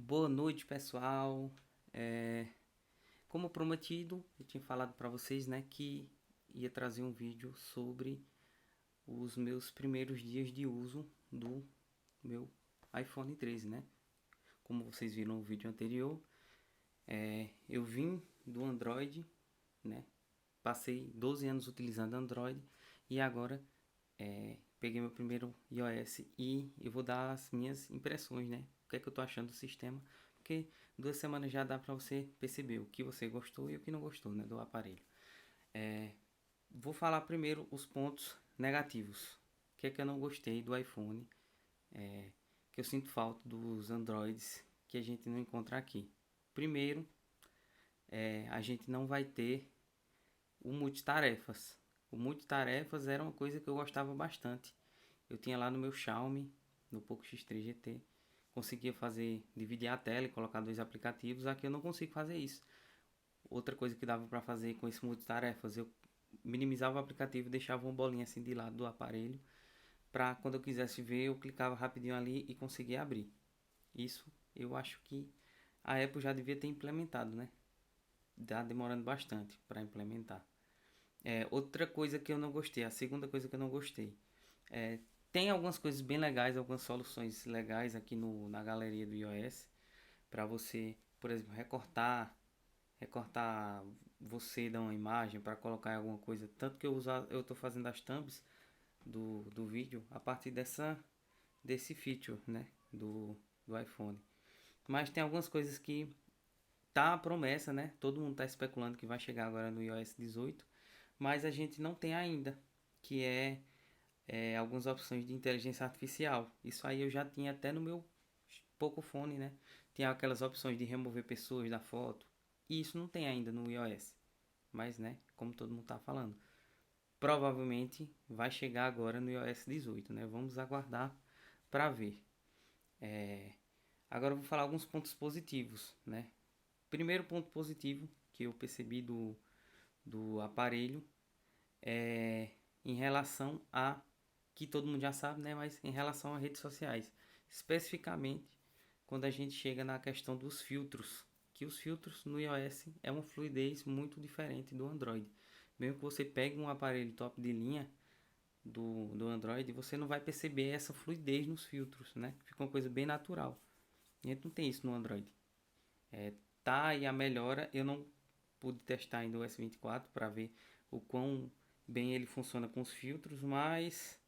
Boa noite, pessoal. É, Como prometido, eu tinha falado para vocês, né, que ia trazer um vídeo sobre os meus primeiros dias de uso do meu iPhone 13, né? Como vocês viram no vídeo anterior, eu vim do Android, né? Passei 12 anos utilizando Android e agora peguei meu primeiro iOS e eu vou dar as minhas impressões, né? O que é que eu tô achando do sistema? Porque 2 semanas já dá para você perceber o que você gostou e o que não gostou, né, do aparelho. Vou falar primeiro os pontos negativos. O que é que eu não gostei do iPhone? Que eu sinto falta dos Androids que a gente não encontra aqui. Primeiro, a gente não vai ter o multitarefas. O multitarefas era uma coisa que eu gostava bastante. Eu tinha lá no meu Xiaomi, no Poco X3 GT, conseguia fazer, dividir a tela e colocar dois aplicativos. Aqui eu não consigo fazer isso. Outra coisa que dava para fazer com esse multitarefas, eu minimizava o aplicativo e deixava uma bolinha assim de lado do aparelho, para quando eu quisesse ver, eu clicava rapidinho ali e conseguia abrir. Isso eu acho que a Apple já devia ter implementado, né? Tá demorando bastante para implementar. Outra coisa que eu não gostei, a segunda coisa que eu não gostei, é, tem algumas coisas bem legais, algumas soluções legais aqui na galeria do iOS para você, por exemplo, recortar você da uma imagem para colocar em alguma coisa. Tanto que eu estou fazendo as thumbs do vídeo a partir desse feature, né, do iPhone. Mas tem algumas coisas que tá a promessa, né? Todo mundo tá especulando que vai chegar agora no iOS 18, mas a gente não tem ainda, que algumas opções de inteligência artificial. Isso aí eu já tinha até no meu Pocophone, né? Tinha aquelas opções de remover pessoas da foto. E isso não tem ainda no iOS. Mas, né, como todo mundo tá falando, provavelmente vai chegar agora no iOS 18, né? Vamos aguardar para ver. Agora eu vou falar alguns pontos positivos, né? Primeiro ponto positivo que eu percebi do aparelho é em relação a, que todo mundo já sabe, né? Mas em relação a redes sociais, especificamente quando a gente chega na questão dos filtros, que os filtros no iOS é uma fluidez muito diferente do Android. Mesmo que você pegue um aparelho top de linha do Android, você não vai perceber essa fluidez nos filtros, né? Fica uma coisa bem natural. A gente não tem isso no Android. Tá aí a melhora, eu não pude testar ainda o S24 para ver o quão bem ele funciona com os filtros, mas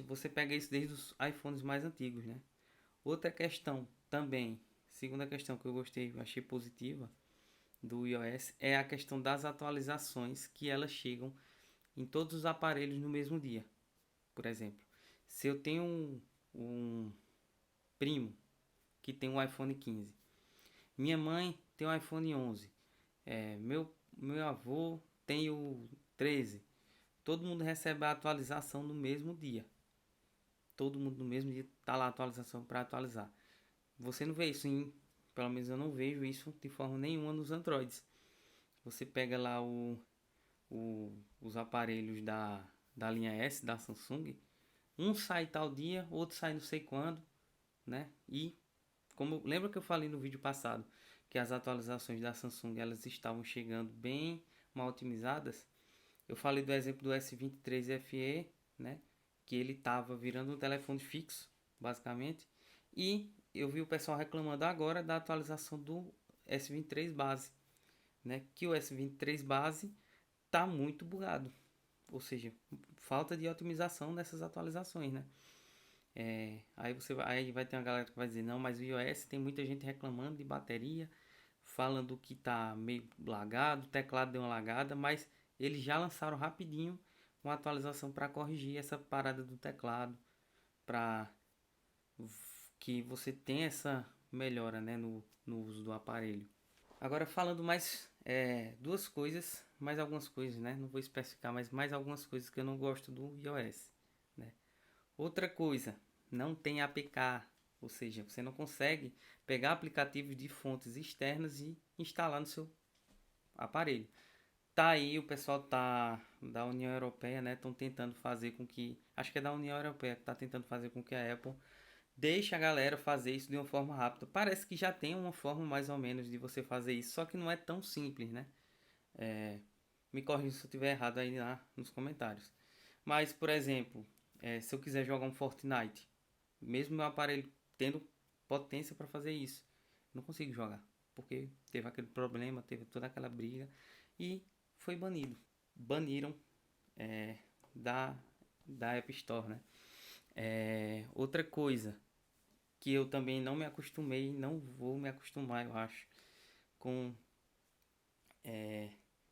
você pega isso desde os iPhones mais antigos, né? Outra questão também, segunda questão que eu gostei, eu achei positiva do iOS é a questão das atualizações que elas chegam em todos os aparelhos no mesmo dia. Por exemplo, se eu tenho um primo que tem um iPhone 15, minha mãe tem um iPhone 11, meu avô tem o 13, todo mundo recebe a atualização no mesmo dia. Todo mundo no mesmo dia tá lá a atualização para atualizar. Você não vê isso pelo menos eu não vejo isso de forma nenhuma nos Androids. Você pega lá os aparelhos da linha S da Samsung, um sai tal dia, outro sai não sei quando, né? E como lembra que eu falei no vídeo passado que as atualizações da Samsung elas estavam chegando bem mal otimizadas? Eu falei do exemplo do S23 FE, né? Que ele estava virando um telefone fixo, basicamente. E eu vi o pessoal reclamando agora da atualização do S23 base, né? Que o S23 base tá muito bugado, ou seja, falta de otimização nessas atualizações, né? Aí vai ter uma galera que vai dizer não, mas o iOS tem muita gente reclamando de bateria, falando que tá meio lagado, o teclado deu uma lagada, mas eles já lançaram rapidinho uma atualização para corrigir essa parada do teclado, para que você tenha essa melhora, né, no uso do aparelho. Agora falando mais duas coisas, mais algumas coisas, né? Não vou especificar, mas mais algumas coisas que eu não gosto do iOS, né? Outra coisa, não tem APK, ou seja, você não consegue pegar aplicativos de fontes externas e instalar no seu aparelho. Tá aí, o pessoal da União Europeia, né, estão tentando fazer com que, acho que é da União Europeia que está tentando fazer com que a Apple deixa a galera fazer isso de uma forma rápida. Parece que já tem uma forma mais ou menos de você fazer isso, só que não é tão simples, né? Me corrija se eu estiver errado aí nos comentários. Mas, por exemplo, se eu quiser jogar um Fortnite, mesmo meu aparelho tendo potência para fazer isso, não consigo jogar. Porque teve aquele problema, teve toda aquela briga e foi banido. Baniram é, da, da App Store, né? Outra coisa que eu também não me acostumei, não vou me acostumar, eu acho, com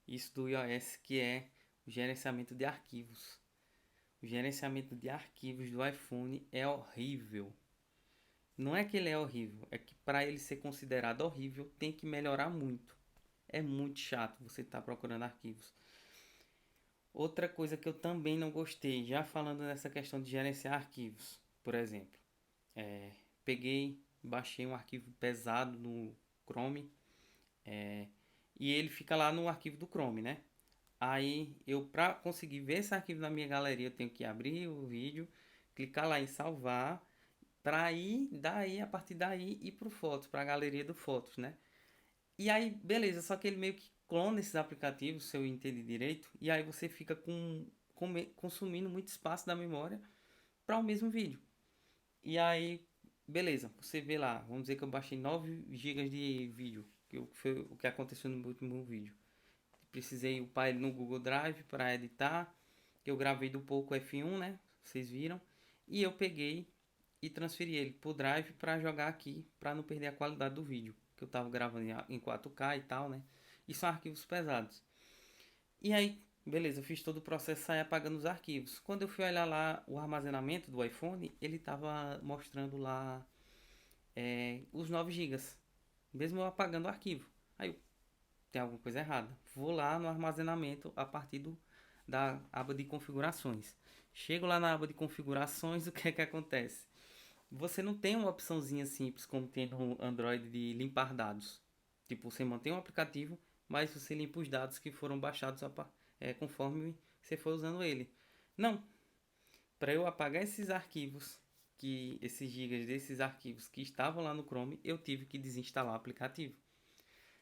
isso do iOS, que é o gerenciamento de arquivos. O gerenciamento de arquivos do iPhone é horrível. Não é que ele é horrível, é que para ele ser considerado horrível tem que melhorar muito. É muito chato você estar procurando arquivos. Outra coisa que eu também não gostei, já falando nessa questão de gerenciar arquivos, por exemplo, peguei, baixei um arquivo pesado no Chrome, e ele fica lá no arquivo do Chrome, né? Aí eu, para conseguir ver esse arquivo na minha galeria, eu tenho que abrir o vídeo, clicar lá em salvar, para ir daí, a partir daí, ir pro Fotos, para a galeria do Fotos, né? E aí, beleza, só que ele meio que clona esses aplicativos, se eu entendi direito, e aí você fica consumindo muito espaço da memória para o mesmo vídeo. E aí, beleza, você vê lá, vamos dizer que eu baixei 9 gigas de vídeo, que foi o que aconteceu no meu último vídeo. Precisei upar ele no Google Drive para editar, que eu gravei do Poco F1, né? Vocês viram. E eu peguei e transferi ele pro Drive para jogar aqui, para não perder a qualidade do vídeo, que eu tava gravando em 4K e tal, né? E são arquivos pesados. E aí, beleza, eu fiz todo o processo, saí apagando os arquivos. Quando eu fui olhar lá o armazenamento do iPhone, ele tava mostrando lá os 9 gigas, mesmo eu apagando o arquivo. Aí eu, tem alguma coisa errada. Vou lá no armazenamento a partir da aba de configurações. Chego lá na aba de configurações, o que é que acontece? Você não tem uma opçãozinha simples como tem no Android de limpar dados. Tipo, você mantém o aplicativo, mas você limpa os dados que foram baixados conforme você for usando ele. Não. Para eu apagar esses arquivos, esses gigas desses arquivos que estavam lá no Chrome, eu tive que desinstalar o aplicativo.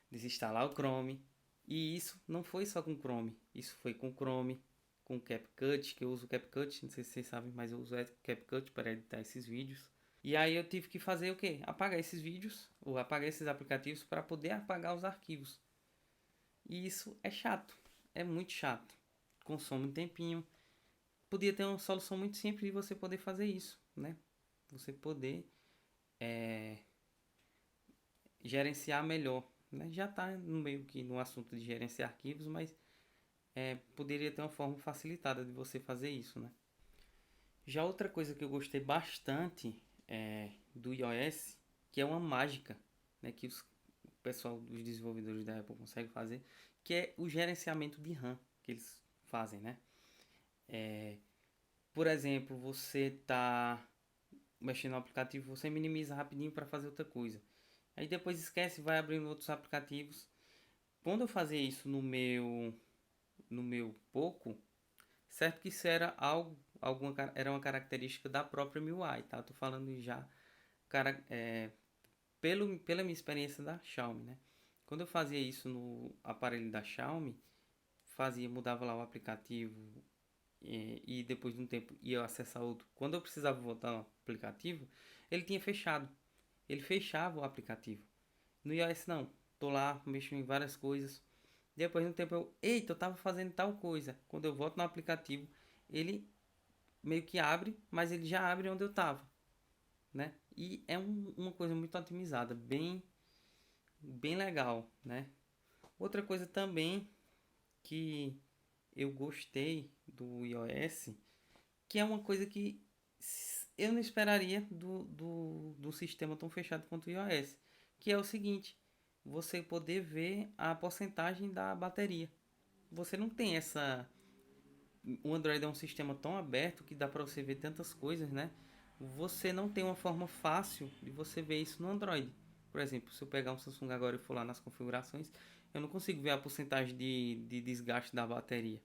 Desinstalar o Chrome. E isso não foi só com o Chrome. Isso foi com o Chrome, com o CapCut, que eu uso o CapCut, não sei se vocês sabem, mas eu uso o CapCut para editar esses vídeos. E aí eu tive que fazer o quê? Apagar esses vídeos, ou apagar esses aplicativos para poder apagar os arquivos. E isso é chato, é muito chato. Consome um tempinho. Podia ter uma solução muito simples de você poder fazer isso, né? Você poder gerenciar melhor, né? Já está no meio que no assunto de gerenciar arquivos, mas poderia ter uma forma facilitada de você fazer isso, né? Já outra coisa que eu gostei bastante do iOS, que é uma mágica, né, que o pessoal dos desenvolvedores da Apple consegue fazer, que é o gerenciamento de RAM que eles fazem, né? Por exemplo, você está mexendo no aplicativo, você minimiza rapidinho para fazer outra coisa. Aí depois esquece, vai abrindo outros aplicativos. Quando eu fazia isso no meu Poco, certo que isso era era uma característica da própria MIUI, tá? Tô falando já pela minha experiência da Xiaomi, né? Quando eu fazia isso no aparelho da Xiaomi, mudava lá o aplicativo e depois de um tempo ia acessar outro. Quando eu precisava voltar no aplicativo, ele tinha fechado. Ele fechava o aplicativo. No iOS não. Tô lá, mexo em várias coisas. Depois de um tempo eita, eu tava fazendo tal coisa. Quando eu volto no aplicativo, ele meio que abre, mas ele já abre onde eu tava, né? E é uma coisa muito otimizada, bem legal, né? Outra coisa também que eu gostei do iOS, que é uma coisa que eu não esperaria do sistema tão fechado quanto o iOS, que é o seguinte: você poder ver a porcentagem da bateria. Você não tem essa. O Android é um sistema tão aberto que dá para você ver tantas coisas, né? Você não tem uma forma fácil de você ver isso no Android. Por exemplo, se eu pegar um Samsung agora e for lá nas configurações, eu não consigo ver a porcentagem de desgaste da bateria.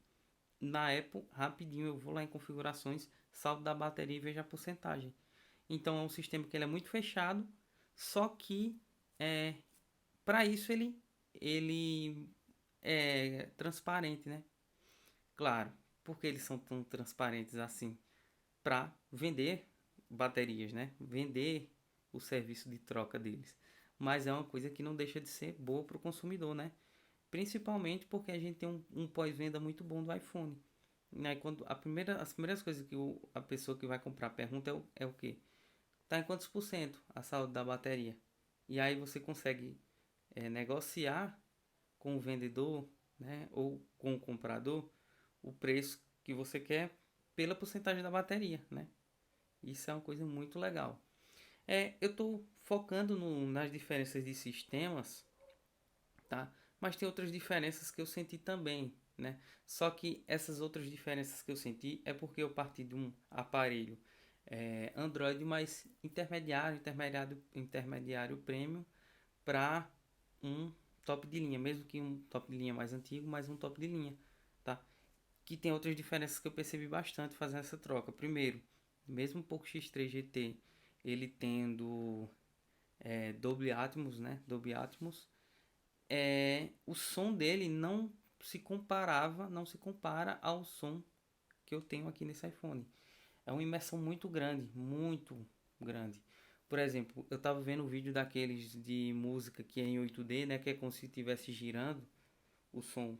Na Apple, rapidinho eu vou lá em configurações, saldo da bateria e vejo a porcentagem. Então é um sistema que ele é muito fechado, só que para isso ele é transparente, né? Claro, porque eles são tão transparentes assim para vender baterias, né? Vender o serviço de troca deles. Mas é uma coisa que não deixa de ser boa para o consumidor, né? Principalmente porque a gente tem um pós-venda muito bom do iPhone. Né? Quando as primeiras coisas que a pessoa que vai comprar pergunta é o quê? Tá em quantos por cento a saúde da bateria? E aí você consegue negociar com o vendedor, né? Ou com o comprador o preço que você quer pela porcentagem da bateria, né? Isso é uma coisa muito legal. Eu estou focando nas diferenças de sistemas, tá? Mas tem outras diferenças que eu senti também, né? Só que essas outras diferenças que eu senti é porque eu parti de um aparelho Android mais intermediário premium para um top de linha, mesmo que um top de linha mais antigo, mas um top de linha, tá? Que tem outras diferenças que eu percebi bastante fazendo essa troca. Primeiro, mesmo o Poco X3 GT, ele tendo Dolby Atmos, né? Dolby Atmos, o som dele não se compara ao som que eu tenho aqui nesse iPhone. É uma imersão muito grande, muito grande. Por exemplo, eu tava vendo um vídeo daqueles de música que é em 8D, né? Que é como se estivesse girando, o som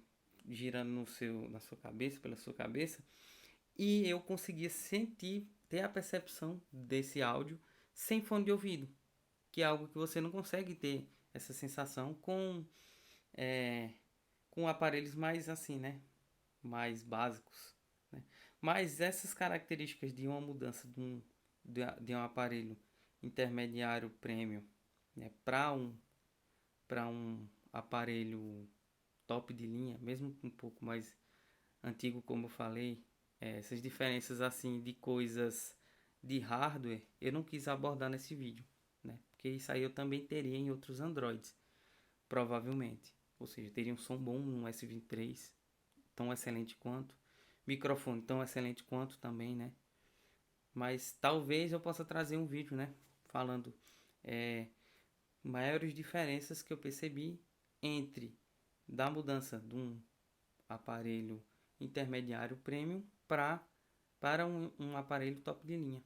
girando na sua cabeça, pela sua cabeça. E eu conseguia sentir, ter a percepção desse áudio sem fone de ouvido. Que é algo que você não consegue ter essa sensação é, com aparelhos mais assim, né? Mais básicos, né? Mas essas características de uma mudança de um aparelho intermediário premium, né, para um aparelho top de linha, mesmo um pouco mais antigo, como eu falei, essas diferenças assim de coisas de hardware, eu não quis abordar nesse vídeo, né? Porque isso aí eu também teria em outros Androids, provavelmente. Ou seja, teria um som bom no S23, tão excelente quanto. Microfone tão excelente quanto também, né? Mas talvez eu possa trazer um vídeo, né? Falando maiores diferenças que eu percebi entre da mudança de um aparelho intermediário premium para um aparelho top de linha.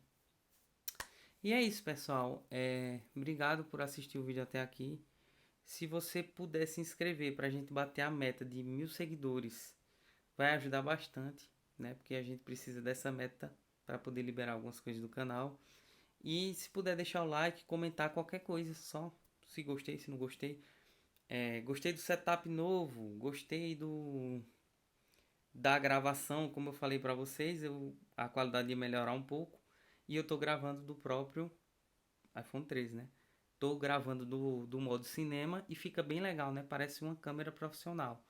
E é isso, pessoal. Obrigado por assistir o vídeo até aqui. Se você puder se inscrever para a gente bater a meta de 1000 seguidores, vai ajudar bastante, né? Porque a gente precisa dessa meta para poder liberar algumas coisas do canal. E se puder deixar o like, comentar qualquer coisa, só se gostei, se não gostei. Gostei do setup novo, gostei da gravação, como eu falei para vocês, a qualidade ia melhorar um pouco. E eu tô gravando do próprio iPhone 13, né? Tô gravando do modo cinema e fica bem legal, né? Parece uma câmera profissional.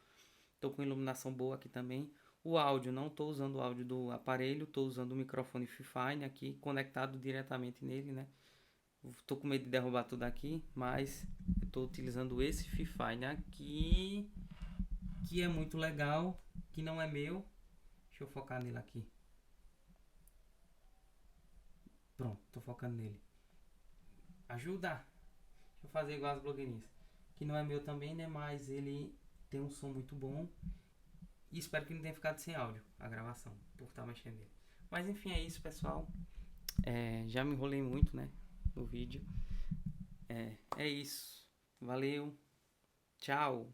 Tô com iluminação boa aqui também. O áudio, não tô usando o áudio do aparelho, tô usando o microfone Fifine aqui, conectado diretamente nele, né? Tô com medo de derrubar tudo aqui, mas eu tô utilizando esse Fifine aqui, que é muito legal, que não é meu. Deixa eu focar nele aqui. Pronto, tô focando nele. Ajuda! Deixa eu fazer igual as blogueirinhas. Que não é meu também, né? Mas ele tem um som muito bom. E espero que não tenha ficado sem áudio a gravação, por estar mexendo nele. Mas enfim, é isso, pessoal. Já me enrolei muito, né? No vídeo. É isso. Valeu. Tchau.